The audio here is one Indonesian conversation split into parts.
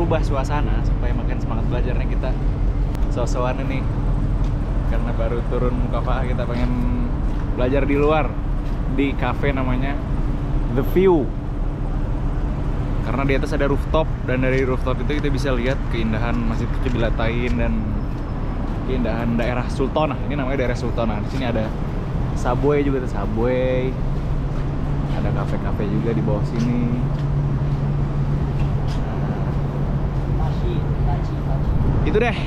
merubah suasana supaya makin semangat belajarnya kita so-soan ini. Karena baru turun Mukafah, kita pengen belajar di luar di cafe namanya The View. Karena di atas ada rooftop dan dari rooftop itu kita bisa lihat keindahan Masjid Qiblatain dan keindahan daerah Sultanah. Ini namanya daerah Sultanah. Di sini ada subway juga, ada subway. Ada kafe-kafe juga di bawah sini. Itu deh.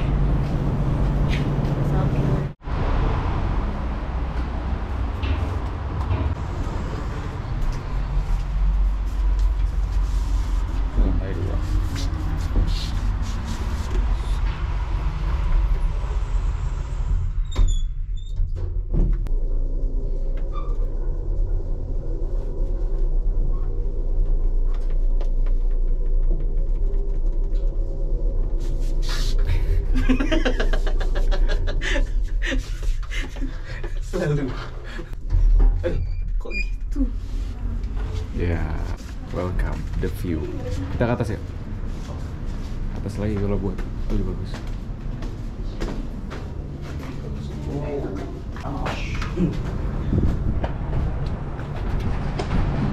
Selalu. Kok gitu? Ya, welcome The View. Kita ke atas ya? Atas lagi kalau buat. Oh, juga bagus.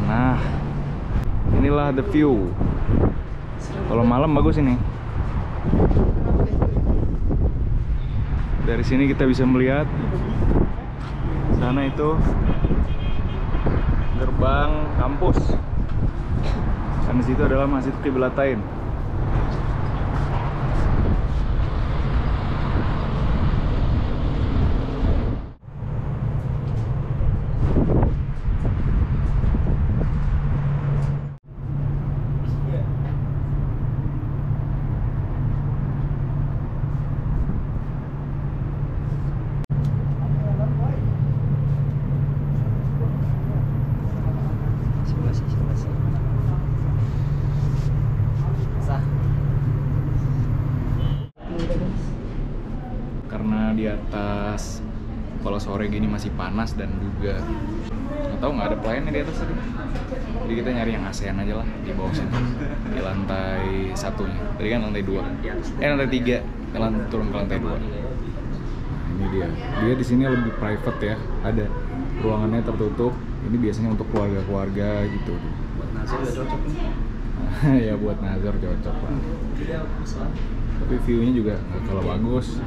Nah, inilah The View. Kalau malam bagus ini. Dari sini kita bisa melihat sana itu gerbang kampus. Dan di situ adalah Masjid Qiblatain. Karena di atas kalau sore gini masih panas dan juga nggak tahu nggak ada pelayannya di atas tadi. Jadi kita nyari yang ASEAN aja lah di bawah sini, di lantai satunya. Tadi kan lantai 2, lantai 3, turun ke lantai 2. Nah, ini dia. Dia di sini lebih private ya. Ada ruangannya tertutup. Ini biasanya untuk keluarga-keluarga gitu. Buat nazar udah cocok nih. Ya buat nazar cocok lah. Tapi view-nya juga nggak kalah bagus.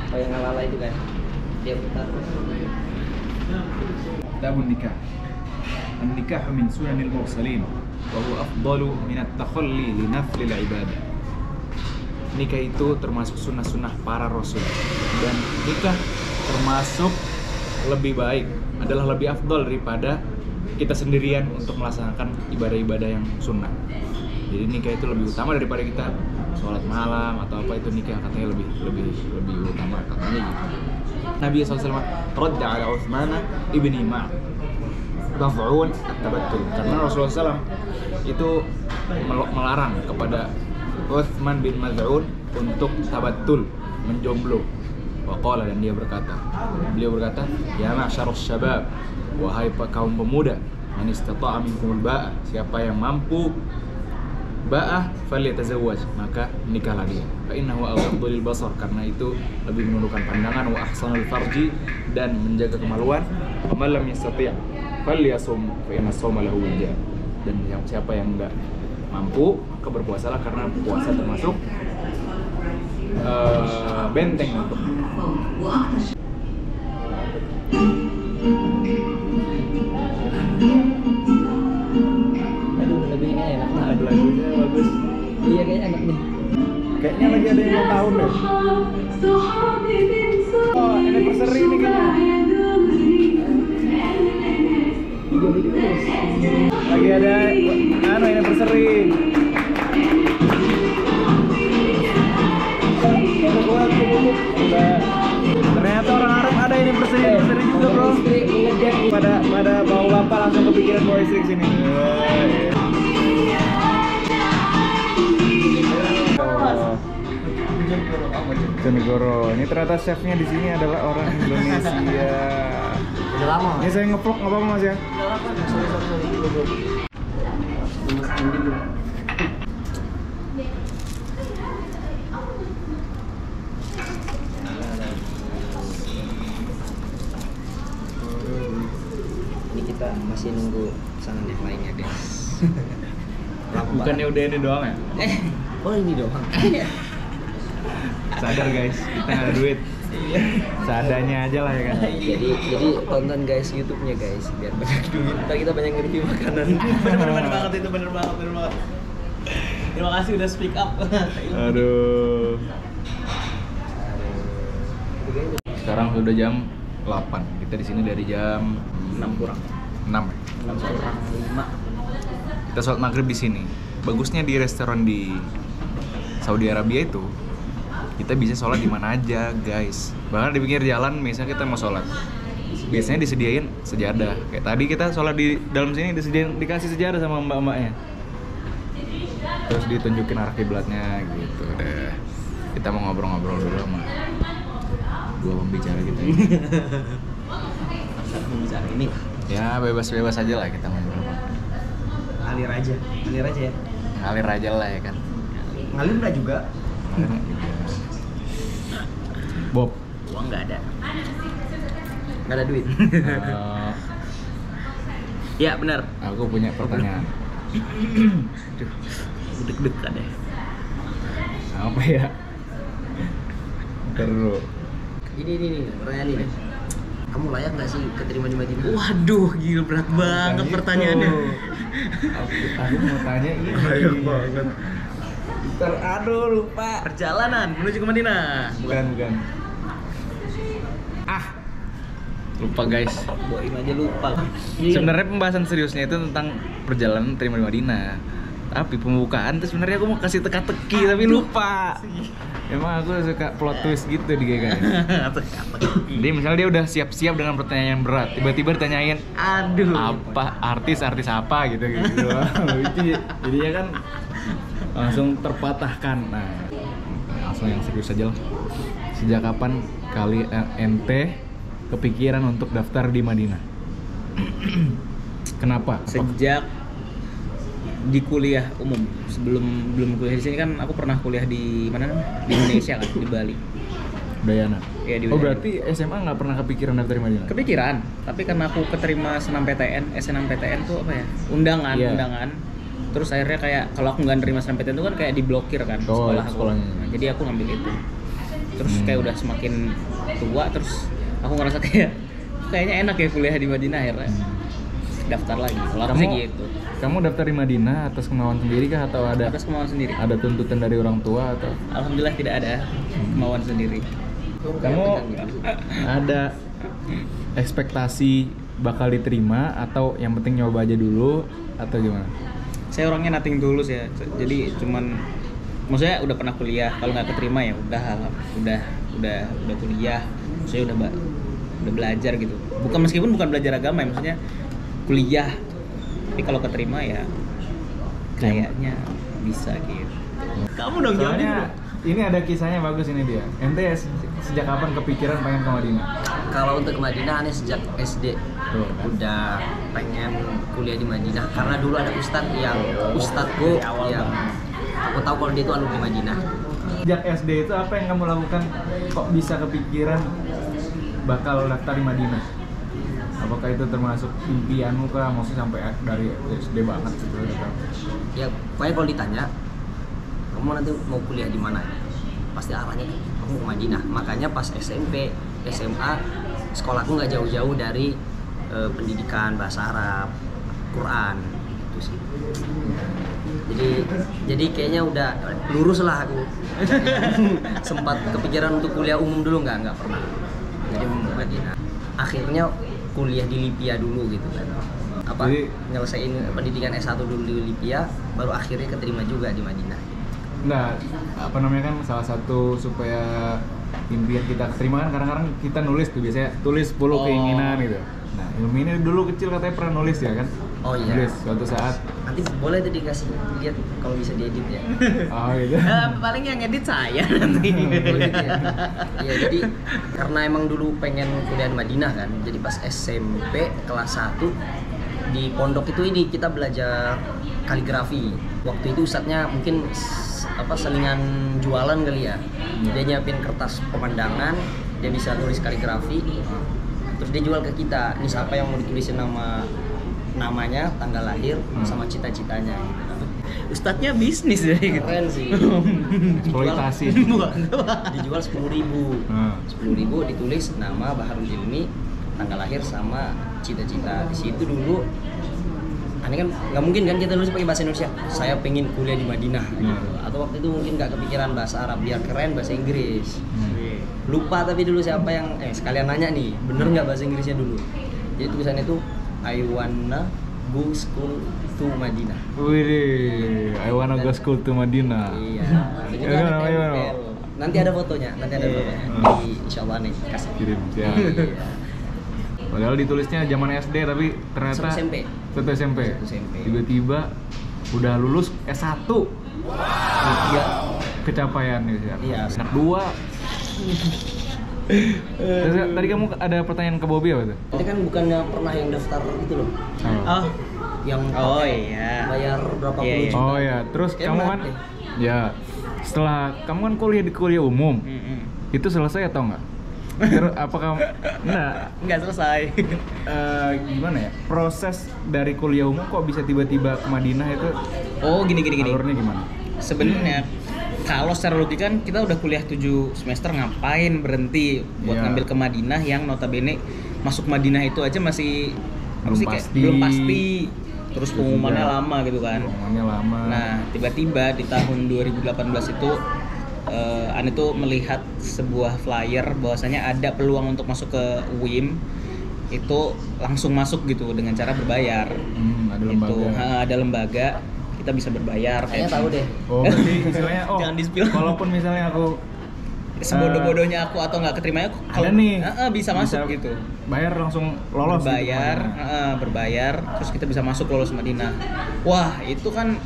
Kayak ngalala itu kan. Dia putar. Kitabun nikah. An-nikah min sunanil mursalin wa huwa afdalu min at-takhalli li naflil ibadah. Nikah itu termasuk sunnah-sunnah para rasul, dan nikah termasuk lebih baik, adalah lebih afdal daripada kita sendirian untuk melaksanakan ibadah-ibadah yang sunnah. Jadi nikah itu lebih utama daripada kita sholat malam atau apa, itu nikah katanya lebih utama katanya gitu. Nabi SAW radda ala Uthman ibni Maz'un at-tabattul, karena Rasulullah SAW itu melarang kepada Uthman bin Maz'un untuk tabattul, menjomblo. Waqala, dan beliau berkata, ya ma'syarus syabab, wahai kaum pemuda, man istata'a minkumul ba'ah, siapa yang mampu ba'ah falyatazawwaj, maka nikahlah dia. Fa innahu aghaddu lil basar, karena itu lebih menundukkan pandangan, wa ahsanul farji, dan menjaga kemaluan. Wa man lam yastati' falyasum fa inna as-sawma lahu wija, dan siapa yang enggak mampu maka berpuasalah, karena puasa termasuk benteng untuk Lebih enak nah, lagunya bagus. Iya kayaknya enak nih. Kayaknya lagi ada yang ulang tahun deh. Oh, anniversary ini kayaknya. Lagi ada anniversary. Ternyata orang Arab ada anniversary juga, bro. Pada bawa bapak langsung kepikiran bawa istri ke sini. Bojonegoro. Ini ternyata chefnya di sini adalah orang Indonesia. Udah lama. Ini saya ngevlog nggak apa-apa Mas ya? Udah lama. Sorry. Mas Andi dulu. Ini kita masih nunggu pesanan yang lainnya guys. Bukannya udah ini doang ya? Oh ini doang. Sadar guys, kita nggak ada duit. Seadanya aja lah ya kan. jadi tonton guys YouTube-nya guys biar banyak duit. Ntar kita banyak nge-review makanan. Bener banget itu, bener banget. Terima kasih udah speak up. Aduh. Sekarang sudah jam 8. Kita di sini dari jam 6 kurang. 6 ya? 6 kurang 5. Kita sholat maghrib di sini. Bagusnya di restoran di Saudi Arabia itu kita bisa sholat di mana aja guys. Bahkan di pinggir jalan misalnya kita mau sholat, biasanya disediain sejadah. Kayak tadi kita sholat di dalam sini dikasih sejadah sama mbak-mbaknya. Terus ditunjukin arah kiblatnya gitu deh. Kita mau ngobrol-ngobrol dulu sama dua pembicara kita ini. Saat pembicara ini Ya bebas-bebas aja lah kita ngobrol. ngalir aja ya. Ngalir aja lah ya kan. Ngalir enggak juga. Ngalir juga. Bob, Uang nggak ada. Nggak ada duit. Ya benar. Aku punya pertanyaan. Aduh, deg-degan deh. Apa ya? Terus. Ini pertanyaan ini. Kamu layak nggak sih keterima di Madinah? Waduh, gila berat banget pertanyaannya. Aku mau tanya ini. Layak banget. Aduh lupa. Perjalanan menuju ke Madinah. Bukan. Lupa guys. Boim aja lupa. Sebenarnya pembahasan seriusnya itu tentang perjalanan terima di Madinah. Tapi pembukaan tuh sebenarnya aku mau kasih teka-teki tapi lupa. Emang aku suka plot twist gitu di GK. Jadi misalnya dia udah siap-siap dengan pertanyaan yang berat, tiba-tiba ditanyain, Aduh. apa artis apa gitu. Itu jadinya kan langsung terpatahkan. Nah, langsung yang serius aja lah. Sejak kapan ente kepikiran untuk daftar di Madinah? Kenapa? Sejak di kuliah umum, belum kuliah di sini kan aku pernah kuliah di mana namanya? Di Indonesia kan, di Bali. Udayana. Iya, di Oh Udayana. berarti SMA nggak pernah kepikiran daftar di Madinah? Kepikiran, tapi karena aku keterima senam PTN, senam PTN tuh apa ya? Undangan. Terus akhirnya kayak kalau aku nggak nerima senam PTN itu kan kayak diblokir kan sekolah aku. Sekolahnya. Nah, jadi aku ngambil itu. Terus kayak udah semakin tua, terus aku ngerasa kayaknya enak ya kuliah di Madinah akhirnya. Daftar lagi. Kalau aku sih gitu. Kamu daftar di Madinah atas kemauan sendiri kah atau ada Atas kemauan sendiri. ada tuntutan dari orang tua atau Alhamdulillah tidak ada kemauan sendiri. kamu ada ekspektasi bakal diterima atau yang penting nyoba aja dulu atau gimana? Saya orangnya nothing tulus ya. Jadi cuman maksudnya udah pernah kuliah, kalau nggak keterima ya udah kuliah. Saya udah belajar gitu. Meskipun bukan belajar agama ya, maksudnya kuliah. Tapi kalau keterima ya kayaknya bisa gitu. Kamu dong jawab Soalnya dulu. ini ada kisahnya bagus ini dia. Ente sejak kapan kepikiran pengen ke Madinah? Kalau untuk ke Madinah aneh sejak SD. Tuh, kan? Udah pengen kuliah di Madinah karena dulu ada ustadku yang aku tahu kalau dia itu alumni Madinah. Sejak SD itu apa yang kamu lakukan kok bisa kepikiran bakal daftar di Madinah? Apakah itu termasuk impianmu kah? Maksudnya sampai dari SD banget gitu? Ya pokoknya kalau ditanya kamu nanti mau kuliah di mana, pasti arahnya kamu ke Madinah. Makanya pas SMP, SMA sekolahku nggak jauh-jauh dari pendidikan bahasa Arab, Quran gitu sih. Jadi kayaknya udah lurus lah aku. Sempat kepikiran untuk kuliah umum dulu nggak pernah. Jadi mau Madinah. Akhirnya kuliah di Lipia dulu gitu kan. Jadi, Nyelesain pendidikan S1 dulu di Lipia, baru akhirnya keterima juga di Madinah. Nah, apa namanya kan salah satu supaya impian kita keterima kan kadang-kadang kita nulis tuh biasanya tulis 10 keinginan gitu. Nah, ilmu ini dulu kecil katanya pernah nulis ya kan? Oh iya. Nulis suatu saat. Nanti boleh tuh dikasih lihat kalau bisa diedit ya. Oh gitu. Paling yang edit saya nanti. Boleh ya. Iya, jadi karena emang dulu pengen kuliah di Madinah kan. Jadi pas SMP kelas 1 di pondok itu ini kita belajar kaligrafi. Waktu itu ustadznya mungkin selingan jualan kali ya. Dia nyiapin kertas pemandangan, dia bisa tulis kaligrafi. Terus dia jual ke kita. Ini siapa yang mau ditulisin namanya, tanggal lahir, sama cita-citanya. Ustadznya bisnis dari gitu. Keren sih. Eksploitasi. Dijual 10.000. 10.000 ditulis nama Baharul Ilmi, tanggal lahir sama cita-cita. Di situ dulu aneh kan nggak mungkin kan kita nulis pakai bahasa Indonesia. Saya pengen kuliah di Madinah gitu. Atau waktu itu mungkin nggak kepikiran bahasa Arab, biar keren bahasa Inggris. Lupa tapi dulu siapa yang sekalian nanya nih, bener nggak bahasa Inggrisnya dulu. Jadi tulisannya itu I wanna go school to Madinah. Wih, I wanna go school to Madinah. Iya. Ada juga Ya, ada namanya tempel. Nanti ada fotonya, Di insyaallah nih kasih. Kirim ya. Iya. Padahal ditulisnya zaman SD tapi ternyata Satu SMP. Satu SMP. Satu SMP. Tiba-tiba udah lulus S1. Iya. Kecapaian gitu ya. Iya. Anak 2. Terus, tadi kamu ada pertanyaan ke Bobby apa tuh? Nanti kan bukannya pernah yang daftar itu loh. Oh, Yang Oh, pakai iya. bayar berapa Iya, puluh iya. juta. Oh ya, terus Kayak kamu kan menarik deh. ya setelah kamu kan kuliah di kuliah umum, itu selesai atau enggak? Terus apakah nggak selesai. gimana ya? Proses dari kuliah umum kok bisa tiba-tiba ke Madinah itu Oh, gini. alurnya gimana? Sebenarnya kalau secara logika kan kita udah kuliah 7 semester, ngapain berhenti buat Iya. ngambil ke Madinah yang notabene masuk Madinah itu aja masih Belum belum pasti. pasti. Terus Itu pengumumannya juga. lama gitu kan. Pengumumannya lama. Nah, tiba-tiba di tahun 2018 itu Ane tuh melihat sebuah flyer bahwasanya ada peluang untuk masuk ke UIM, itu langsung masuk gitu dengan cara berbayar. Ada lembaga. Itu ada lembaga, kita bisa berbayar. Kayaknya tahu deh. Oh, berarti istilahnya Jangan di-spill. Walaupun misalnya aku Sebodoh-bodohnya aku atau nggak keterimanya aku ada nih bisa masuk gitu. Bayar langsung lolos Berbayar, gitu, Madinah. berbayar, terus kita bisa masuk lolos Madinah. Wah, itu kan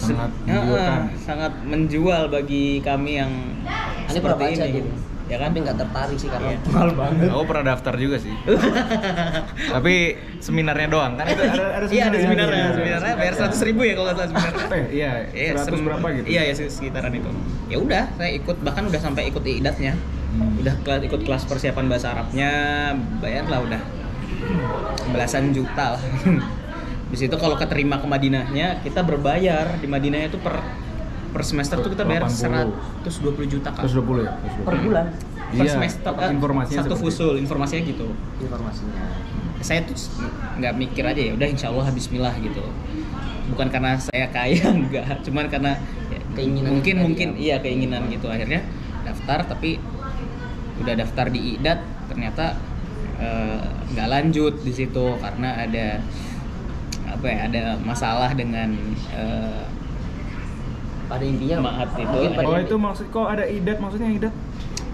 Sangat menjualkan. sangat menjual bagi kami yang Ini pernah seperti baca ini. gitu. Ya kan? Tapi nggak tertarik sih karena Iya. mahal banget. Aku pernah daftar juga sih. Tapi seminarnya doang kan itu ada Iya, ada seminarnya. Iya. Seminarnya bayar 100.000 ya kalau nggak salah seminarnya. Iya, 100 berapa gitu? Iya, ya sekitaran itu. Ya udah, saya ikut, bahkan udah sampai ikut idatnya. Udah ikut kelas persiapan bahasa Arabnya, bayar lah udah belasan juta lah. Di situ kalau keterima ke Madinahnya, kita berbayar di Madinahnya itu per semester tuh kita bayar 80. 120 juta kan. 120 ya? Per bulan Per Iya, semester informasinya satu seperti fusul, informasinya gitu. informasinya. Saya tuh nggak mikir aja, ya udah insya Allah bismillah gitu. Bukan karena saya kaya enggak, cuman karena ya, Keinginan mungkin tadi ya. iya keinginan gitu. Akhirnya daftar, tapi udah daftar di IDAT ternyata nggak lanjut di situ karena ada ada masalah dengan Pada intinya Maaf itu. mungkin pada Oh, itu maksud kok ada IDAT, maksudnya IDAT?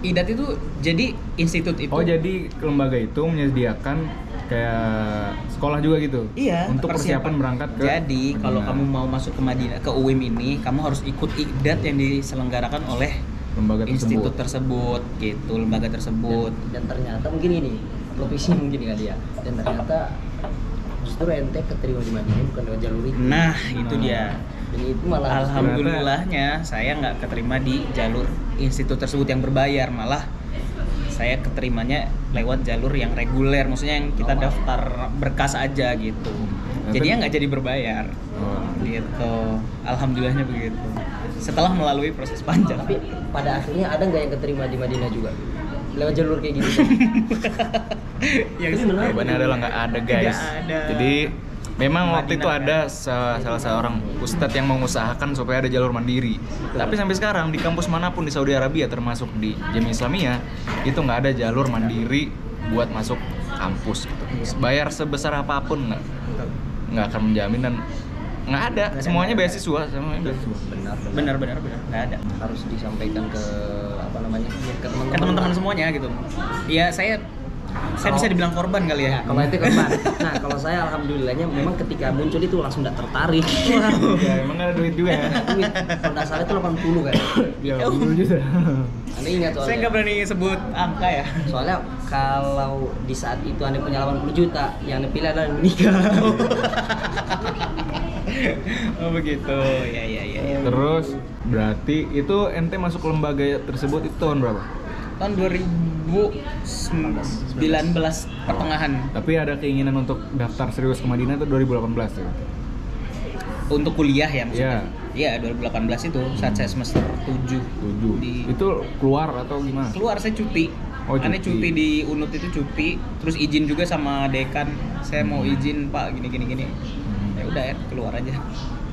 IDAT itu jadi institut itu. Oh, jadi lembaga itu menyediakan kayak sekolah juga gitu. Iya, Untuk persiapan berangkat ke Jadi kalau Madinah. kamu mau masuk ke Madinah, ke UIM ini, kamu harus ikut IDAT yang diselenggarakan oleh lembaga institut tersebut gitu, lembaga tersebut. dan ternyata mungkin ini profesinya mungkin kali ya. Dan ternyata justru ente keterima di Madinah bukan lewat jalur itu. Nah, itu dia. Dan itu malah Alhamdulillahnya saya nggak keterima di jalur institut tersebut yang berbayar, malah saya keterimanya lewat jalur yang reguler, maksudnya yang kita daftar berkas aja gitu. Jadinya nggak jadi berbayar. Gitu. Alhamdulillahnya begitu. Setelah melalui proses panjang. tapi pada akhirnya ada nggak yang keterima di Madinah juga lewat jalur kayak gitu? yang Tapi menarik. Jawabannya adalah nggak ada guys. Nggak ada. Jadi memang waktu itu Madinah, ada salah seorang ustadz yang mengusahakan supaya ada jalur mandiri. Tapi sampai sekarang di kampus manapun di Saudi Arabia, termasuk di Jamiah Islamiyah, itu nggak ada jalur mandiri buat masuk kampus. Gitu. Bayar sebesar apapun nggak akan menjamin dan nggak ada. Semuanya beasiswa, semuanya beasiswa. benar benar nggak ada. harus disampaikan ke apa namanya ke Ke teman-teman semuanya gitu. Ya saya Saya bisa dibilang korban kali ya. Kalau itu korban. Nah, kalau saya alhamdulillahnya memang ketika muncul itu langsung tidak tertarik. Ya, emang ada duit juga ya. Duit. Kalau nggak salah itu 80 kan. Ya, dulu juga. Anda ingat soalnya. Saya nggak berani sebut angka ya. Soalnya kalau di saat itu Anda punya 80 juta, yang Anda pilih adalah menikah. Oh begitu. Ya. Terus berarti itu ente masuk lembaga tersebut itu tahun berapa? Tahun 2019 pertengahan. Tapi ada keinginan untuk daftar serius ke Madinah itu 2018 ya? Untuk kuliah ya maksudnya. Iya. Iya, 2018 itu saat saya semester 7. 7. Di Itu keluar atau gimana? keluar saya cuti. Oh, Aneh cuti. cuti di Unut itu cuti, terus izin juga sama dekan. Saya mau izin Pak gini. Ya udah ya keluar aja.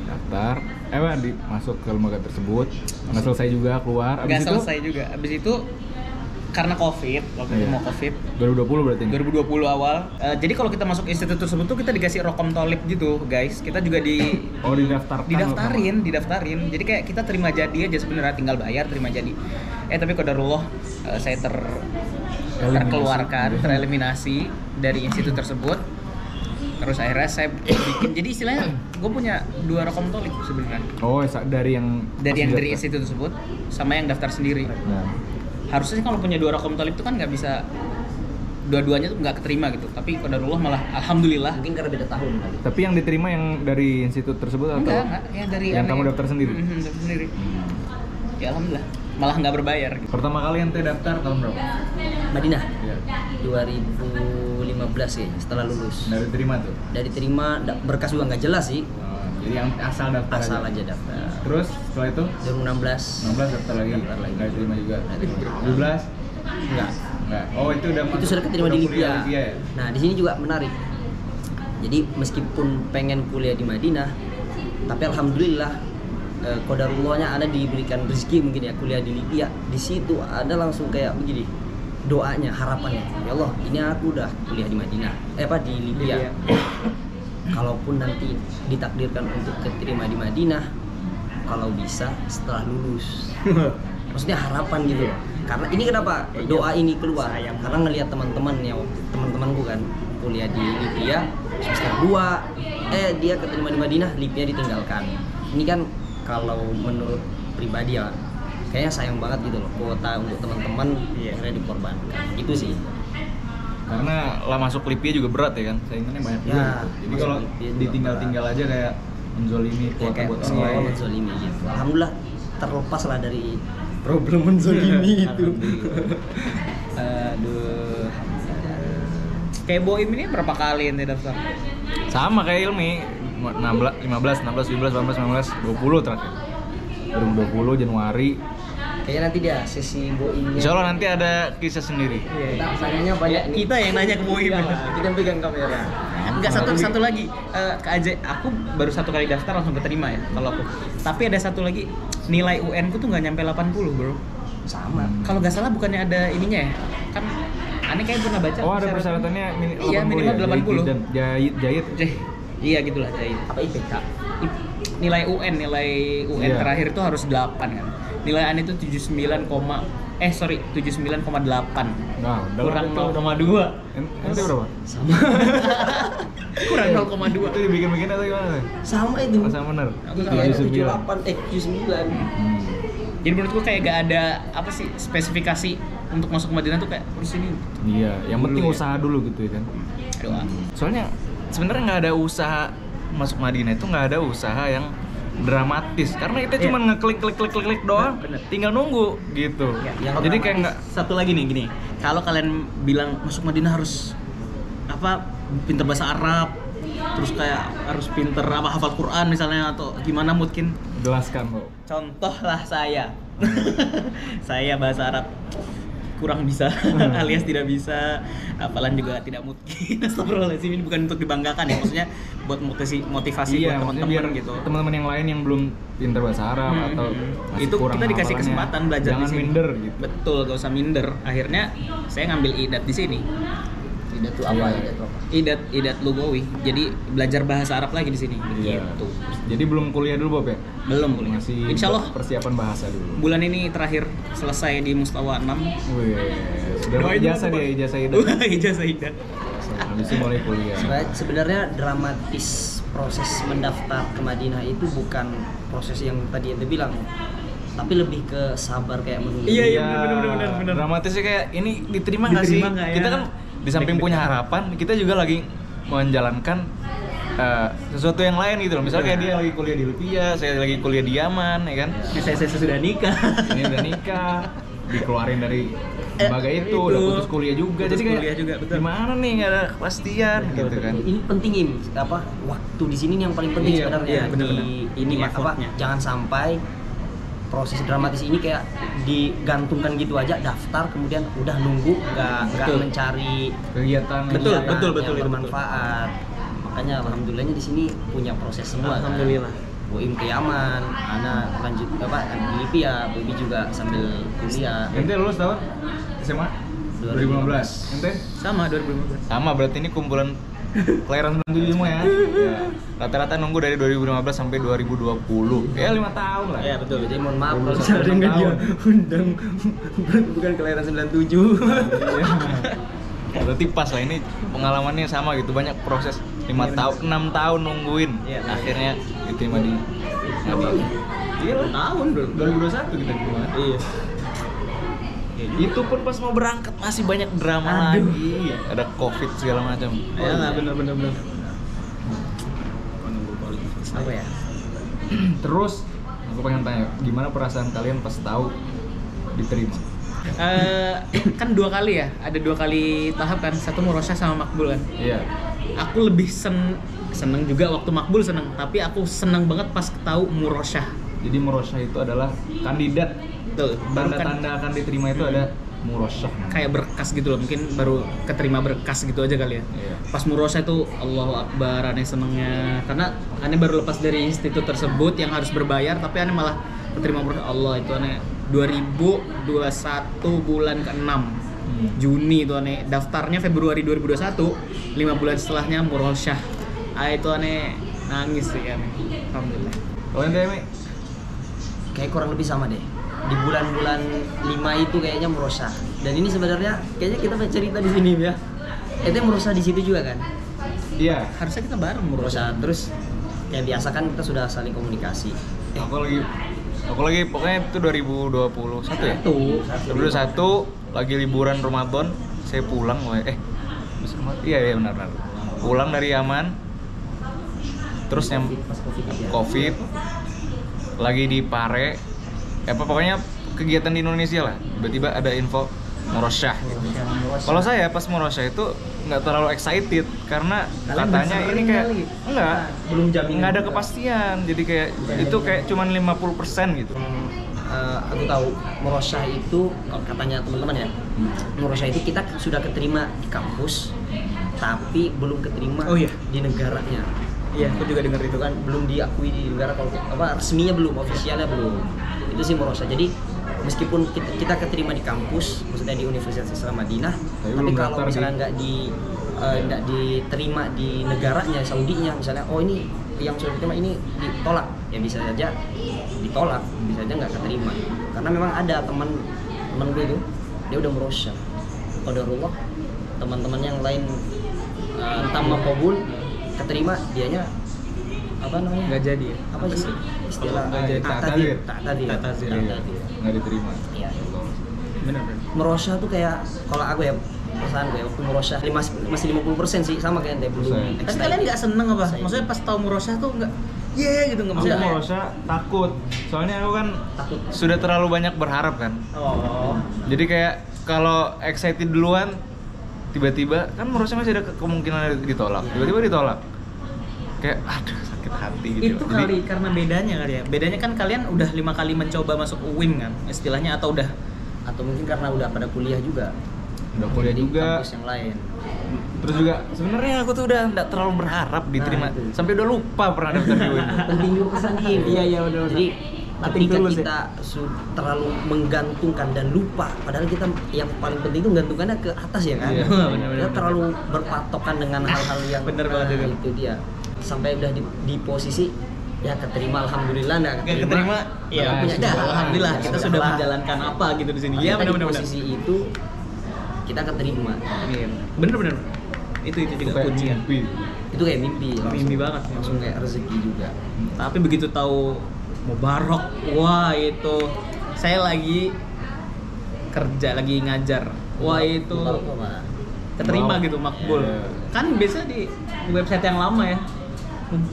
Daftar, masuk ke lembaga tersebut, nggak selesai juga keluar. Nggak Abis selesai juga. Abis itu karena COVID, waktu itu Iya. mau COVID. 2020 berarti ini? 2020 awal. Jadi kalau kita masuk institut tersebut tuh kita dikasih rokom tolip gitu, guys. Kita juga Oh, didaftarkan. didaftarin. Jadi kayak kita terima jadi aja sebenarnya, tinggal bayar terima jadi. Tapi qadarullah saya terkeluarkan, tereliminasi dari institut tersebut. Terus akhirnya saya bikin, jadi istilahnya gue punya 2 rokom tolip sebenarnya. Oh, dari yang Dari institut tersebut sama yang daftar sendiri. Nah. Harusnya sih kalau punya 2 rokom tolip itu kan nggak bisa, dua-duanya tuh nggak keterima gitu. Tapi qadarullah malah alhamdulillah. Mungkin karena beda tahun kali. Tapi yang diterima yang dari institut tersebut atau? Enggak, yang dari yang kamu daftar sendiri? Daftar sendiri. Ya alhamdulillah, malah nggak berbayar gitu. Pertama kali ente daftar tahun berapa? Madinah Iya. 2015 ya, setelah lulus. Dari terima tuh? Dari terima, berkas juga nggak jelas sih. Jadi yang asal daftar Asal aja daftar. Terus setelah itu? 2016 16 daftar lagi? Daftar lagi. Nggak diterima juga? Nggak diterima. 17? Enggak. Nggak. Oh, itu udah Itu masuk- sudah keterima di udah kuliah Libya. ya? Nah, di sini juga menarik. Jadi meskipun pengen kuliah di Madinah, tapi alhamdulillah qadarullahnya ada diberikan rezeki mungkin ya kuliah di Libya. Di situ ada langsung kayak begini. Doanya, harapannya. Ya Allah, ini aku udah kuliah di Madinah. Di Libya. Kalaupun nanti ditakdirkan untuk keterima di Madinah, kalau bisa setelah lulus. Maksudnya harapan gitu loh. Karena ini kenapa doa ini keluar? Karena ngelihat teman-temanku kan kuliah di Libya semester 2, dia keterima di Madinah, Libya ditinggalkan. Ini kan kalau menurut pribadi ya, kayaknya sayang banget gitu loh, kuota untuk teman-teman akhirnya dikorbankan. Gitu sih. Karena lah masuk Libya juga berat ya kan, saingannya banyak juga. Ya, Jadi masuk kalau Libya juga ditinggal-tinggal aja kayak menzolimi Ya, kuota kayak buat orang seolah lain. menzolimi gitu. Alhamdulillah terlepas lah dari problem menzolimi itu. Aduh. Kayak Boim ini berapa kali ente daftar? Sama kayak Ilmi, 15, 16, 17, 18, 19, 20 terakhir. 2020 Januari. Kayaknya nanti dia sesi boimnya. Insya Allah nanti ada kisah sendiri. Kita sayangnya banyak nih. Kita yang nanya ke Boim. Iya, kita pegang kamera. Enggak, satu lagi. Aku baru 1 kali daftar langsung keterima ya kalau aku. Tapi ada satu lagi, nilai UN ku tuh nggak nyampe 80, bro. Sama. Kalau nggak salah bukannya ada ininya ya? Kan aneh kayak pernah baca. Oh, ada persyaratannya Iya, minimal 80. Dan jahit. Iya gitulah jahit. Apa IPK? Nilai UN Iya. terakhir itu harus 8 kan. Nilai AN itu 79,8. Nah, Kurang 0,2. Ente berapa? Sama. Kurang 0,2. Itu dibikin-bikin atau gimana? Sama itu. Oh, sama bener. Iya, 79. 79. Jadi menurutku kayak gak ada apa sih spesifikasi untuk masuk ke Madinah tuh kayak harus ini. Iya, yang penting Dulu ya. usaha dulu gitu ya kan. Doa. Soalnya sebenarnya nggak ada usaha masuk Madinah itu, nggak ada usaha yang dramatis karena kita cuma ngeklik doang, Bener. tinggal nunggu gitu. Yang Jadi kayak nggak Satu lagi nih gini. Kalau kalian bilang masuk Madinah harus apa pinter bahasa Arab, terus kayak harus pinter apa hafal Quran misalnya atau gimana mungkin. jelaskan kok. Contohlah saya. Saya bahasa Arab kurang bisa alias tidak bisa, hafalan juga tidak mungkin. Astagfirullahaladzim, ini bukan untuk dibanggakan ya, maksudnya buat motivasi Iya, buat maksudnya teman-teman biar gitu. teman-teman yang lain yang belum pinter bahasa Arab atau masih Itu kurang kita dikasih hafalannya, kesempatan belajar jangan di sini. minder gitu. Betul, gak usah minder. Akhirnya saya ngambil idat di sini. Tidak tuh apa? Tidak tuh apa? Idat lugawi. Jadi belajar bahasa Arab lagi di sini. Iya. Gitu. Jadi belum kuliah dulu Bob ya? Belum kuliah. Masih Insya Allah persiapan bahasa dulu. bulan ini terakhir selesai di Mustawa 6. Wih, Udah ijazah dia, ijazah itu. Ijazah Ida. Habis itu mulai kuliah. Sebenarnya dramatis proses mendaftar ke Madinah itu bukan proses yang tadi ente bilang, tapi lebih ke sabar kayak menunggu. Iya, benar. Dramatisnya kayak ini diterima nggak sih? Diterima nggak ya? Kita kan di samping punya harapan, kita juga lagi menjalankan sesuatu yang lain gitu loh. Misalnya kayak dia lagi kuliah di Lutfia, saya lagi kuliah di Yaman, ya kan? Saya sudah nikah. Ini udah nikah, dikeluarin dari lembaga itu, udah putus kuliah juga. Putus Jadi kayak kuliah juga, betul. gimana nih nggak ada kepastian gitu kan? Ini penting waktu di sini yang paling penting Iya, sebenarnya. iya, benar-benar. Ini Ini effortnya. jangan sampai proses dramatis ini kayak digantungkan gitu aja, daftar kemudian udah nunggu nggak Betul. mencari Kegiatan Betul, kegiatan betul, yang itu bermanfaat. Makanya alhamdulillahnya di sini punya proses semua. Alhamdulillah. Boim ke Yaman, Ana lanjut di Libya, Bobi juga sambil kuliah. Ente lulus tahun SMA 2015. Ente? Sama 2015. Sama, berarti ini kumpulan kelahiran 97 semua ya. Rata-rata nunggu dari 2015 sampai 2020. Ya 5 tahun lah. Iya, betul. Jadi mohon maaf kalau 21 misalnya dia tahun. undang bukan kelahiran 97. Iya. Berarti pas lah, ini pengalamannya sama gitu, banyak proses 5 tahun, 6 tahun nungguin. Iya. Akhirnya diterima di Madinah. Iya lah. Tahun dulu. 2021 kita diterima. Iya. Itu pun pas mau berangkat masih banyak drama Aduh. lagi. Ada Covid segala macam. Ya lah, benar. Apa ya? Terus aku pengen tanya, gimana perasaan kalian pas tahu diterima? Kan 2 kali ya, ada 2 kali tahap kan, satu Murosyah sama Makbul kan. Iya. Aku lebih seneng juga waktu Makbul seneng, tapi aku seneng banget pas tahu Murosyah. Jadi Murosyah itu adalah kandidat. Betul. Baru kan Tanda-tanda akan diterima itu ada Murosyah. kayak berkas gitu loh, mungkin baru keterima berkas gitu aja kali ya. Iya. Pas Murosyah itu Allahu Akbar, aneh senengnya karena aneh baru lepas dari institut tersebut yang harus berbayar, tapi aneh malah keterima Murosyah. Allah, itu aneh 2021 bulan ke-6 Juni itu aneh daftarnya Februari 2021, 5 bulan setelahnya Murosyah. Itu aneh nangis sih aneh. Alhamdulillah. Kalau ente Mi? Kayak kurang lebih sama deh. Di bulan-bulan 5 itu kayaknya Murosyah. Dan ini sebenarnya kayaknya kita cerita di sini ya. Ente Murosyah di situ juga kan? Iya. Harusnya kita bareng Murosyah. Murosyah terus kayak biasa kan kita sudah saling komunikasi. Aku lagi pokoknya itu 2021 ya. 2021 lagi liburan Ramadan, saya pulang iya benar. Pulang dari Yaman. Terus Pas Covid ya. Covid lagi di Pare. Pokoknya kegiatan di Indonesia lah. Tiba-tiba ada info Murosyah. Kalau saya pas Murosyah itu nggak terlalu excited karena katanya ini kayak belum jaminan. nggak ada kepastian. Jadi kayak itu kayak cuman 50% gitu. Aku tahu Murosyah itu katanya teman-teman ya. Murosyah itu kita sudah keterima di kampus, tapi belum keterima Oh iya. di negaranya. Iya, aku juga dengar itu Itu kan belum diakui di negara, kalau resminya belum, ofisialnya belum. Itu sih Murosyah. Jadi meskipun kita keterima di kampus, maksudnya di Universitas Islam Madinah, tapi belum kalau daftar misalnya nggak diterima di negaranya, Saudinya misalnya, oh ini yang sudah diterima ini ditolak, ya bisa saja ditolak, bisa saja nggak keterima. Karena memang ada teman gue itu, dia udah Murosyah, qadarullah, teman-teman yang lain entah makbul keterima, dianya apa namanya? nggak jadi ya? Apa sih istilah Nggak jadi. ta'tadir. Ta'tadir. Nggak diterima. Iya. Benar. Murosyah tuh kayak, kalau aku ya perasaan gue waktu Murosyah masih 50% sih, sama kayak ente belum. Persen. Tapi kalian nggak seneng apa? Maksudnya pas tahu Murosyah tuh nggak, gitu nggak Aku maksudnya? Murosyah takut. Soalnya aku kan takut. sudah terlalu banyak berharap kan. Oh. Jadi kayak kalau excited duluan, tiba-tiba kan Murosyah masih ada kemungkinan ditolak. Tiba-tiba ditolak. Kayak aduh sakit hati gitu. Itu kali karena bedanya kali ya. Bedanya kan kalian udah 5 kali mencoba masuk UIM kan, istilahnya, atau udah Atau mungkin karena udah pada kuliah juga. udah kuliah Di juga. kampus yang lain. Terus juga sebenarnya aku tuh udah nggak terlalu berharap diterima. Nah, itu. Sampai udah lupa pernah daftar di UIN. Penting juga pesan ini. Iya, benar. Jadi Nothing ketika tulus ya. kita terlalu menggantungkan dan lupa, padahal kita yang paling penting itu menggantungkannya ke atas ya kan. Iya. Benar-benar. Kita terlalu berpatokan dengan hal-hal yang Bener banget itu. dia. Sampai udah di posisi ya keterima, alhamdulillah, nggak nggak keterima. keterima. Iya, punya dah. alhamdulillah Ya, kita sudah sudah lah. menjalankan apa gitu di sini. Iya, Kita di benar-benar. posisi itu kita keterima. Iya. Bener. Itu juga Kayak kuncian. mimpi. Itu kayak mimpi. Mimpi banget. Langsung kayak rezeki juga. Tapi begitu tahu Mubarak, wah itu saya lagi kerja, lagi ngajar. Wah itu Mubarak apa? keterima Wow. gitu, makbul. Iya. Kan biasa di website yang lama ya.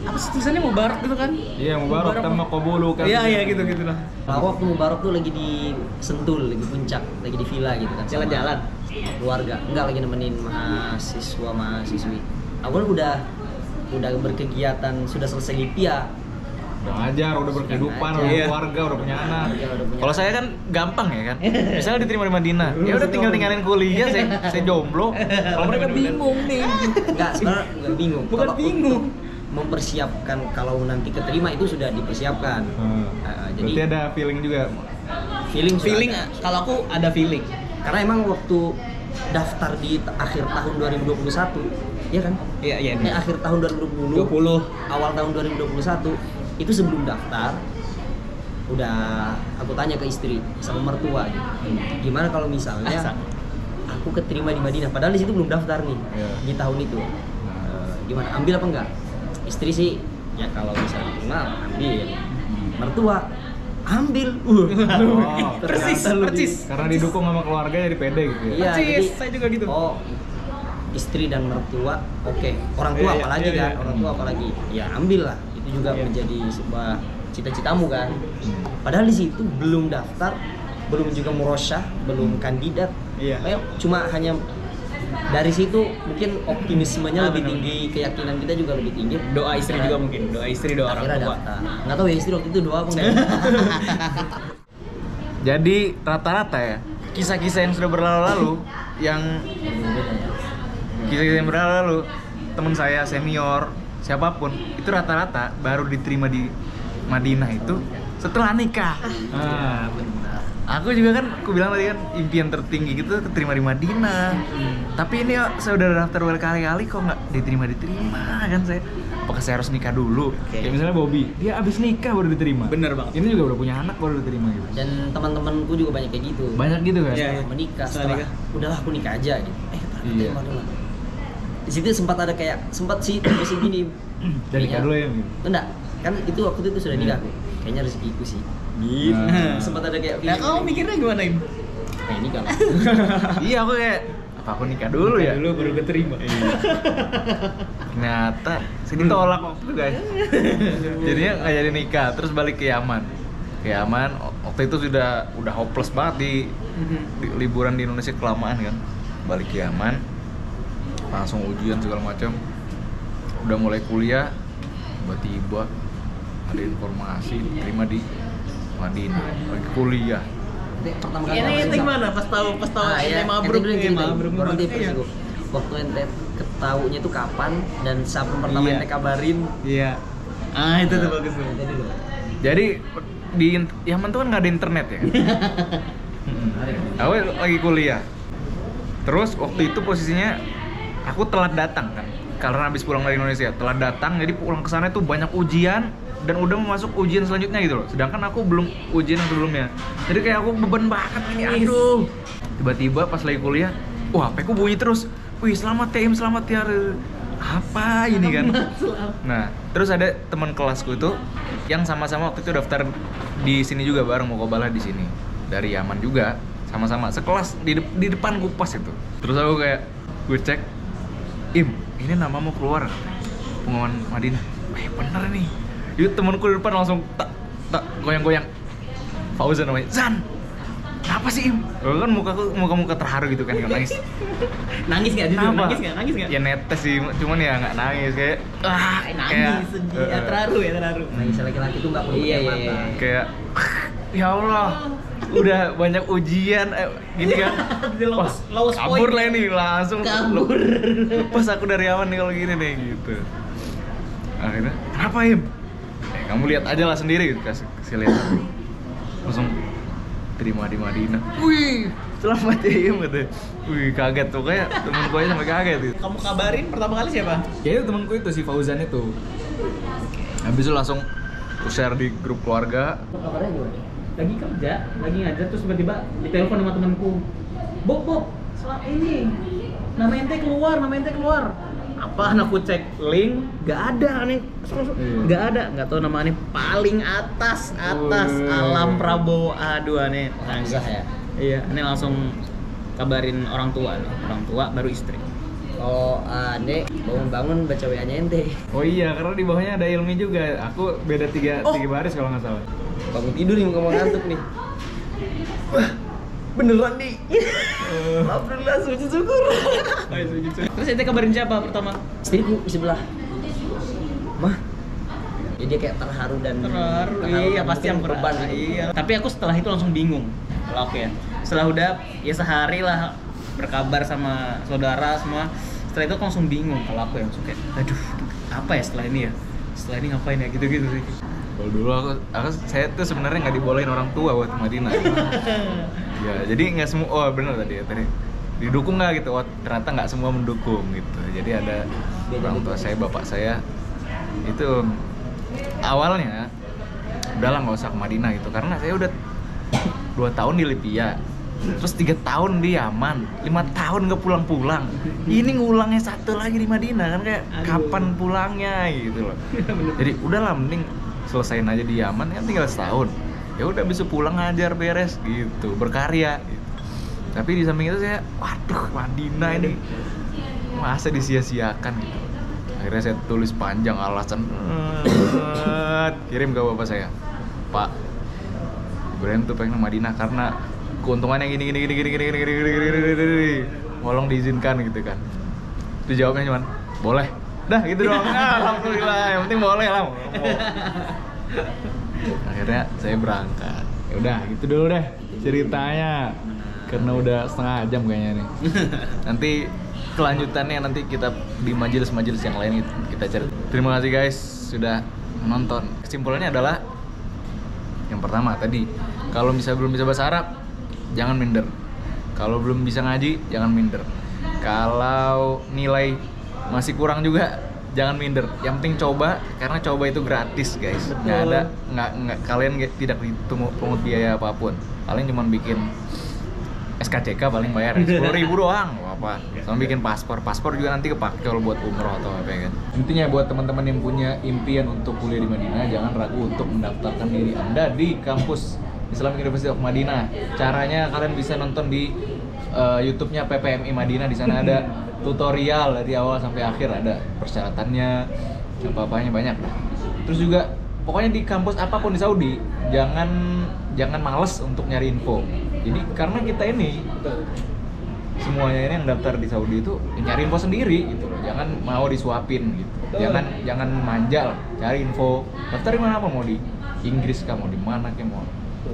Apa sih tulisannya Mubarak gitu kan? Iya, Mubarak sama Qabulu kan. Iya gitu lah. Aku waktu Mubarak tuh lagi di Sentul, lagi puncak, lagi di villa gitu kan. sama Jalan-jalan. Keluarga. Enggak, lagi nemenin mahasiswi. Aku kan udah berkegiatan, sudah selesai LIPIA. Udah ngajar, udah berkehidupan, Sudah udah ngajar. keluarga, udah punya anak. Kalau saya kan gampang ya kan. Misalnya diterima di Madinah, ya udah tinggal tinggalin kuliah, saya jomblo. Kalau mereka bingung nih. Enggak, sebenarnya enggak bingung. Bukan Kalau bingung. untuk mempersiapkan kalau nanti keterima itu sudah dipersiapkan. Jadi Berarti ada feeling juga. feeling sudah Feeling ada. kalau aku ada feeling. Karena emang waktu daftar di akhir tahun 2021, ya kan? Iya. Akhir tahun 2020, 20. awal tahun 2021 itu sebelum daftar udah aku tanya ke istri sama mertua gitu. Gimana kalau misalnya aku keterima di Madinah padahal di situ belum daftar nih. Iya. Di tahun itu. Gimana, ambil apa enggak? Istri sih ya kalau misalnya terima ambil. Mertua ambil. Persis. Karena didukung sama keluarga jadi pede gitu ya. Iya, Persis, jadi saya juga gitu. Oh, istri dan mertua, oke. Orang tua Iya, apalagi iya, kan, iya. orang tua apalagi. Ya ambil lah. Itu juga Iya. menjadi sebuah cita-citamu kan. Padahal di situ belum daftar, belum juga murosyah, belum kandidat. Iya. Kayak cuma hanya dari situ mungkin optimismenya lebih benar. tinggi, keyakinan kita juga lebih tinggi. Doa istri juga mungkin, doa istri, doa orang Akhirnya tua. daftar. Nggak tahu ya istri waktu itu doa apa enggak. Jadi rata-rata ya kisah-kisah yang sudah berlalu-lalu, yang kisah-kisah yang berlalu-lalu, teman saya senior siapapun itu rata-rata baru diterima di Madinah itu setelah nikah. Ah, benar. Aku juga kan, aku bilang tadi kan impian tertinggi gitu keterima di Madinah. Tapi ini saya udah daftar berkali-kali kok nggak diterima kan saya. Apakah saya harus nikah dulu? Kayak misalnya Bobby, dia abis nikah baru diterima. Bener banget. Ini juga udah punya anak baru diterima gitu. Dan teman-temanku juga banyak kayak gitu. Banyak gitu kan? Iya. Menikah Setelah setelah udahlah aku nikah aja gitu. Iya. Di situ sempat sih terus gini. Dan nikah dulu ya. Enggak, kan itu waktu itu sudah nikah aku. Kayaknya rezekiku sih. Gitu. Nah. Sempat ada kayak Nah, kamu mikirnya gimana, Im? ini kan. Iya, aku kayak apa aku nikah dulu ya? Dulu baru keterima. Ternyata saya ditolak waktu itu guys. Jadinya nggak jadi nikah, terus balik ke Yaman. Ke Yaman, waktu itu udah hopeless banget di liburan di Indonesia kelamaan kan. Balik ke Yaman, langsung ujian segala macam. Udah mulai kuliah, tiba-tiba ada informasi diterima di Madinah, lagi kuliah. Pertama kali Ini ente gimana pas tahu ente mabruk nih, mabruk Berarti iya. waktu ente ketaunya itu kapan dan siapa pertama Iya. ente kabarin? Iya. Ah, itu tuh bagus tuh. Jadi di Yaman tuh kan nggak ada internet ya. Aku lagi kuliah. Terus waktu itu posisinya aku telat datang kan, karena habis pulang dari Indonesia telat datang. Jadi pulang ke sana tuh banyak ujian dan udah mau masuk ujian selanjutnya gitu loh. Sedangkan aku belum ujian yang sebelumnya. Jadi kayak aku beban banget ini, aduh. Tiba-tiba pas lagi kuliah, wah HP ku bunyi terus. Wih, selamat ya Im, selamat ya. Apa ini kan? Nah, terus ada teman kelasku itu yang sama-sama waktu itu daftar di sini juga bareng mau Muqabalah di sini. Dari Yaman juga, sama-sama sekelas di depan kupas itu. Terus aku kayak gue cek, Im, ini namamu keluar pengumuman Madinah. Wih, bener nih. Yuk temanku di depan langsung tak goyang-goyang. Fauzan namanya. Zan, kenapa sih Im? Kan muka terharu gitu kan, nangis. Nangis nggak jujur? Kenapa? Nangis nggak? Ya netes sih, cuman ya nggak nangis kayak Nangis sedih. Ya, terharu. Nangis laki-laki tuh nggak perlu Iya, pakai iya, mata. iya. kayak ya Allah, udah banyak ujian gini kan. Wah, Lowest kabur point. lah ini langsung Kabur. lepas aku dari Yaman nih kalau gini nih gitu. Akhirnya kenapa Im? Kamu lihat aja lah sendiri gitu, kasih lihat. Langsung terima di Madinah. Wih, selamat ya Im katanya. Wih, kaget tuh kayak temenku aja sampai kaget gitu. Kamu kabarin pertama kali siapa? Ya itu temanku itu si Fauzan itu. Habis itu langsung aku share di grup keluarga. Kabarnya gimana? Lagi kerja, lagi ngajar terus tiba-tiba ditelepon sama temanku. Bob, ini nama ente keluar. Apaan aku cek link, nggak ada aneh, nggak tahu nama aneh paling atas Alam Prabowo. Aduh aneh Hamzah ya. Iya, aneh langsung kabarin orang tua baru istri. Oh, Nek bangun baca WA-nya ente. Oh iya, karena di bawahnya ada Ilmi juga. Aku beda tiga baris kalau nggak salah. Bangun tidur nih, mau ngantuk nih. Wah, beneran nih. Alhamdulillah, sujud syukur. Terus ente kabarin siapa pertama? Istriku di sebelah. Mah. Ya dia kayak terharu dan Iya pasti yang beban. Iya. Tapi aku setelah itu langsung bingung. Kalau aku ya, setelah udah ya sehari lah berkabar sama saudara semua, setelah itu aku langsung bingung. Kalau aku ya langsung kayak, aduh apa ya setelah ini ngapain ya gitu sih. Kalau dulu saya tuh sebenarnya nggak dibolehin orang tua buat ke Madinah. Ya jadi nggak semua. Oh benar tadi didukung nggak gitu. Oh ternyata nggak semua mendukung gitu. Jadi ada orang tua saya, bapak saya itu awalnya udahlah nggak usah ke Madinah gitu, karena saya udah 2 tahun di Libya, terus 3 tahun di Yaman, 5 tahun nggak pulang-pulang. Ini ngulangnya 1 lagi di Madinah kan, kayak kapan pulangnya gitu loh. Jadi udahlah mending selesain aja di Yaman, kan tinggal setahun. Ya udah besok pulang ngajar beres gitu, berkarya gitu. Tapi di samping itu saya, waduh Madinah ini masa disia-siakan gitu. Akhirnya saya tulis panjang alasan, kirim ke bapak saya, Pak, Ibrahim tuh pengen ke Madinah karena keuntungannya gini, tolong diizinkan gitu kan. Itu jawabnya cuman, boleh. Dah gitu doang. Alhamdulillah, yang penting boleh lah. Akhirnya saya berangkat. Ya udah, gitu dulu deh ceritanya. Karena udah setengah jam kayaknya nih. Nanti kelanjutannya nanti kita di majelis-majelis yang lain kita cari. Terima kasih guys sudah menonton. Kesimpulannya adalah yang pertama tadi, kalau misalnya belum bisa bahasa Arab, jangan minder. Kalau belum bisa ngaji, jangan minder. Kalau nilai masih kurang juga, jangan minder. Yang penting coba, karena coba itu gratis guys. Nggak kalian tidak dipungut biaya apapun. Paling cuma bikin SKCK paling bayar 10.000 doang, apa? Sama bikin paspor juga nanti kepake kalau buat umroh atau apa kan. Intinya buat teman-teman yang punya impian untuk kuliah di Madinah, jangan ragu untuk mendaftarkan diri Anda di kampus Islamic University of Madinah. Caranya kalian bisa nonton di YouTube-nya PPMI Madinah, di sana ada tutorial dari awal sampai akhir, ada persyaratannya, apa-apanya banyak. Terus juga pokoknya di kampus apapun di Saudi, jangan males untuk nyari info. Jadi karena kita ini semuanya ini yang daftar di Saudi itu nyari info sendiri gitu loh. Jangan mau disuapin gitu. Jangan manja lah. Cari info. Daftar di mana, mau di Inggris kah, mau di mana kah, mau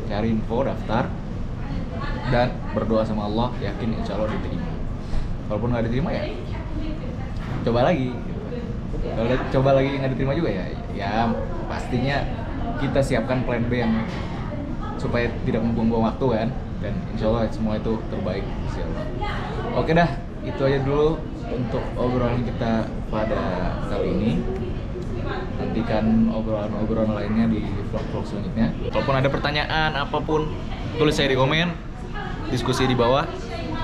cari info, daftar dan berdoa sama Allah, yakin insya Allah diterima. Walaupun nggak diterima ya coba lagi gitu. Kalau coba lagi nggak diterima juga ya pastinya kita siapkan plan B yang supaya tidak membuang-buang waktu kan, dan insya Allah semua itu terbaik insya Allah. Oke dah, itu aja dulu untuk obrolan kita pada kali ini. Nantikan obrolan lainnya di vlog-vlog selanjutnya. Kalaupun ada pertanyaan apapun, tulis saya di komen, diskusi di bawah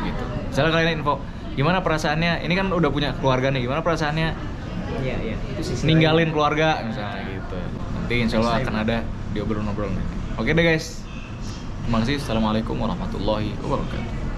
gitu. Misalnya kalian info gimana perasaannya, ini kan udah punya keluarga nih, gimana perasaannya Itu sih ninggalin keluarga misalnya gitu. Nanti insya Allah akan ada di obrolan-obrolan ini. Oke deh guys, terima kasih. Assalamualaikum warahmatullahi wabarakatuh.